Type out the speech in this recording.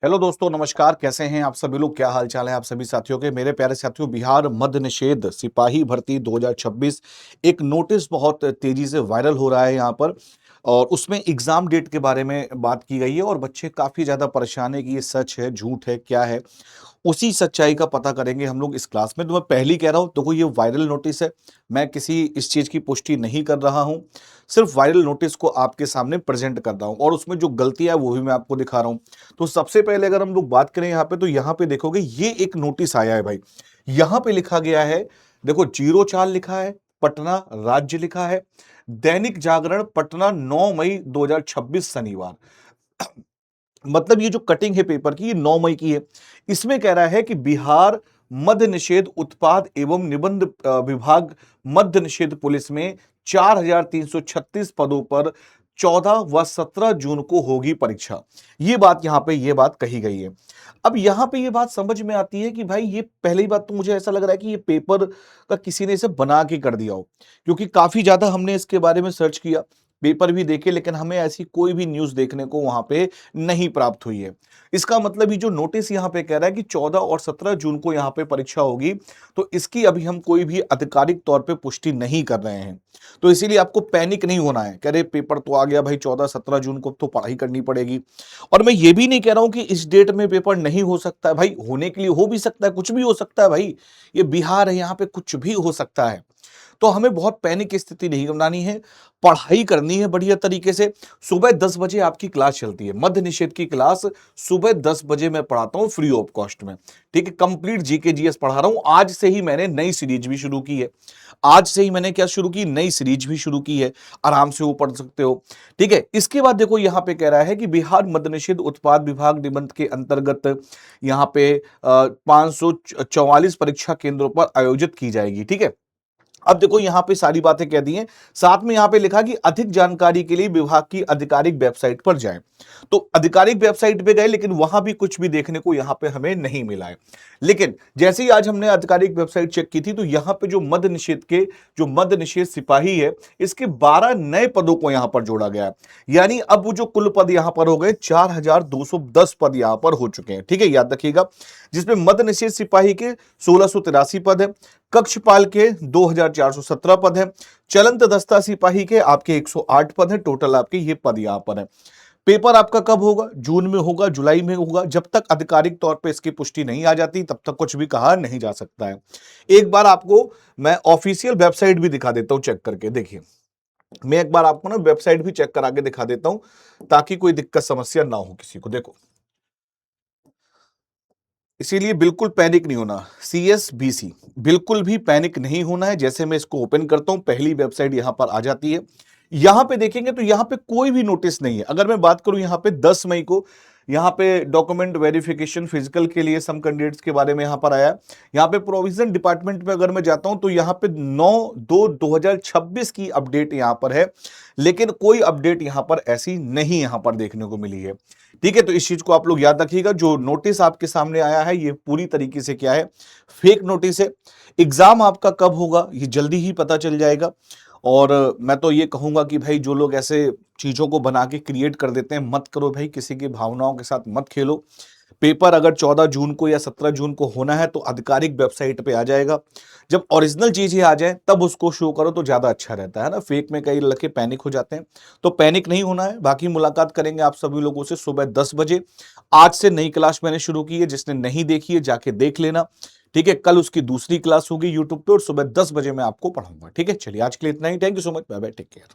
Hello दोस्तों, नमस्कार। कैसे हैं आप सभी लोग? क्या हाल चाल है आप सभी साथियों के? मेरे प्यारे साथियों, बिहार मद्य निषेध सिपाही भर्ती 2026 एक नोटिस बहुत तेजी से वायरल हो रहा है यहाँ पर। और उसमें एग्जाम डेट के बारे में बात की गई है और बच्चे काफी ज्यादा परेशान है कि ये सच है, झूठ है, क्या है। उसी सच्चाई का पता करेंगे हम लोग इस क्लास में। तो मैं पहली कह रहा हूं, देखो ये वायरल नोटिस है। मैं किसी इस चीज की पुष्टि नहीं कर रहा हूं, सिर्फ वायरल नोटिस को आपके सामने प्रेजेंट कर रहा हूं और उसमें जो गलतियां है वो भी मैं आपको दिखा रहा हूं। तो सबसे पहले अगर हम लोग बात करें यहाँ पे, तो यहाँ पे देखोगे ये एक नोटिस आया है भाई। यहाँ पे लिखा गया है, देखो 04 लिखा है, पटना राज्य लिखा है, दैनिक जागरण पटना 9 मई 2026 शनिवार। मतलब ये जो कटिंग है पेपर की, ये 9 मई की है। इसमें कह रहा है कि बिहार मद्य निषेध उत्पाद एवं निबंध विभाग मद्य निषेध पुलिस में 4336 पदों पर 14 व 17 जून को होगी परीक्षा। ये बात यहां पे ये बात कही गई है। अब यहां पे ये बात समझ में आती है कि भाई ये पहली बात तो मुझे ऐसा लग रहा है कि ये पेपर का किसी ने इसे बना के कर दिया हो, क्योंकि काफी ज्यादा हमने इसके बारे में सर्च किया, पेपर भी देखे, लेकिन हमें ऐसी कोई भी न्यूज देखने को वहां पे नहीं प्राप्त हुई है। इसका मतलब ये जो नोटिस यहाँ पे कह रहा है कि 14 और 17 जून को यहाँ पे परीक्षा होगी, तो इसकी अभी हम कोई भी आधिकारिक तौर पे पुष्टि नहीं कर रहे हैं। तो इसीलिए आपको पैनिक नहीं होना है, कह रहे पेपर तो आ गया भाई, 14-17 जून को तो पढ़ाई करनी पड़ेगी। और मैं ये भी नहीं कह रहा हूं कि इस डेट में पेपर नहीं हो सकता है भाई, होने के लिए हो भी सकता है, कुछ भी हो सकता है भाई। ये बिहार है, यहाँ पे कुछ भी हो सकता है। तो हमें बहुत पैनिक की स्थिति नहीं बनानी है, पढ़ाई करनी है बढ़िया तरीके से। सुबह 10 बजे आपकी क्लास चलती है, मध्य निषेध की क्लास सुबह 10 बजे मैं पढ़ाता हूं फ्री ऑफ कॉस्ट में। ठीक है, कंप्लीट जीके जीएस पढ़ा रहा हूं। आज से ही मैंने नई सीरीज भी शुरू की है। आज से ही मैंने क्या शुरू की, नई सीरीज भी शुरू की है। आराम से वो पढ़ सकते हो। ठीक है, इसके बाद देखो यहां पे कह रहा है कि बिहार मद्य निषेध उत्पाद विभाग निबंध के अंतर्गत यहां पे 544 परीक्षा केंद्रों पर आयोजित की जाएगी। ठीक है, अब देखो यहां पे सारी बातें कह दी हैं। साथ में यहां पे लिखा कि अधिक जानकारी के लिए विभाग की आधिकारिक वेबसाइट पर जाएं। तो आधिकारिक वेबसाइट पे गए, लेकिन वहां भी कुछ भी देखने को यहां पे हमें नहीं मिला है। लेकिन जैसे ही आज हमने आधिकारिक वेबसाइट चेक की थी, तो यहां पे जो मद्य निषेध सिपाही है, इसके 12 नए पदों को यहां पर जोड़ा गया है। यानी अब वो जो कुल पद यहां पर हो गए, 4210 पद यहां पर हो चुके हैं। ठीक है, याद रखिएगा। जिसमें मद्य निषेध सिपाही के 1683 पद है, कक्षपाल के 2417 पद है, चलंत दस्ता सिपाही के आपके 108 पद है। टोटल आपके ये पद यहां पर है। पेपर आपका कब होगा? जून में होगा, जुलाई में होगा। जब तक आधिकारिक तौर पे इसकी पुष्टि नहीं आ जाती, तब तक कुछ भी कहा नहीं जा सकता है। एक बार आपको मैं ऑफिशियल वेबसाइट भी दिखा देता हूं, चेक करके देखिए। मैं एक बार आपको ना वेबसाइट भी चेक करा के दिखा देता हूं, ताकि कोई दिक्कत समस्या ना हो किसी को। देखो, इसीलिए बिल्कुल पैनिक नहीं होना। CSBC, बिल्कुल भी पैनिक नहीं होना है। जैसे मैं इसको ओपन करता हूं, पहली वेबसाइट यहां पर आ जाती है। यहां पे देखेंगे तो यहां पे कोई भी नोटिस नहीं है। अगर मैं बात करूं यहां पे 10 मई को, यहां पे डॉक्यूमेंट वेरिफिकेशन फिजिकल के लिए सम कैंडिडेट्स के बारे में यहां पर आया। यहां पे प्रोविजन डिपार्टमेंट में अगर मैं जाता हूं, तो यहां पे 9/2/2026 की अपडेट यहां पर है, लेकिन कोई अपडेट यहां पर ऐसी नहीं यहां पर देखने को मिली है। ठीक है, तो इस चीज को आप लोग याद रखिएगा। जो नोटिस आपके सामने आया है, ये पूरी तरीके से क्या है, फेक नोटिस है। एग्जाम आपका कब होगा ये जल्दी ही पता चल जाएगा। और मैं तो ये कहूंगा कि भाई जो लोग ऐसे चीजों को बना के क्रिएट कर देते हैं, मत करो भाई, किसी की भावनाओं के साथ मत खेलो। पेपर अगर 14 जून को या 17 जून को होना है, तो आधिकारिक वेबसाइट पे आ जाएगा। जब ओरिजिनल चीजें आ जाए तब उसको शो करो, तो ज्यादा अच्छा रहता है ना। फेक में कई लड़के पैनिक हो जाते हैं, तो पैनिक नहीं होना है। बाकी मुलाकात करेंगे आप सभी लोगों से सुबह 10 बजे। आज से नई क्लास मैंने शुरू की है, जिसने नहीं देखी है जाके देख लेना। ठीक है, कल उसकी दूसरी क्लास होगी यूट्यूब पे, और सुबह 10 बजे मैं आपको पढ़ाऊंगा। ठीक है, चलिए आज के लिए इतना ही। Thank you so much, bye bye, take care.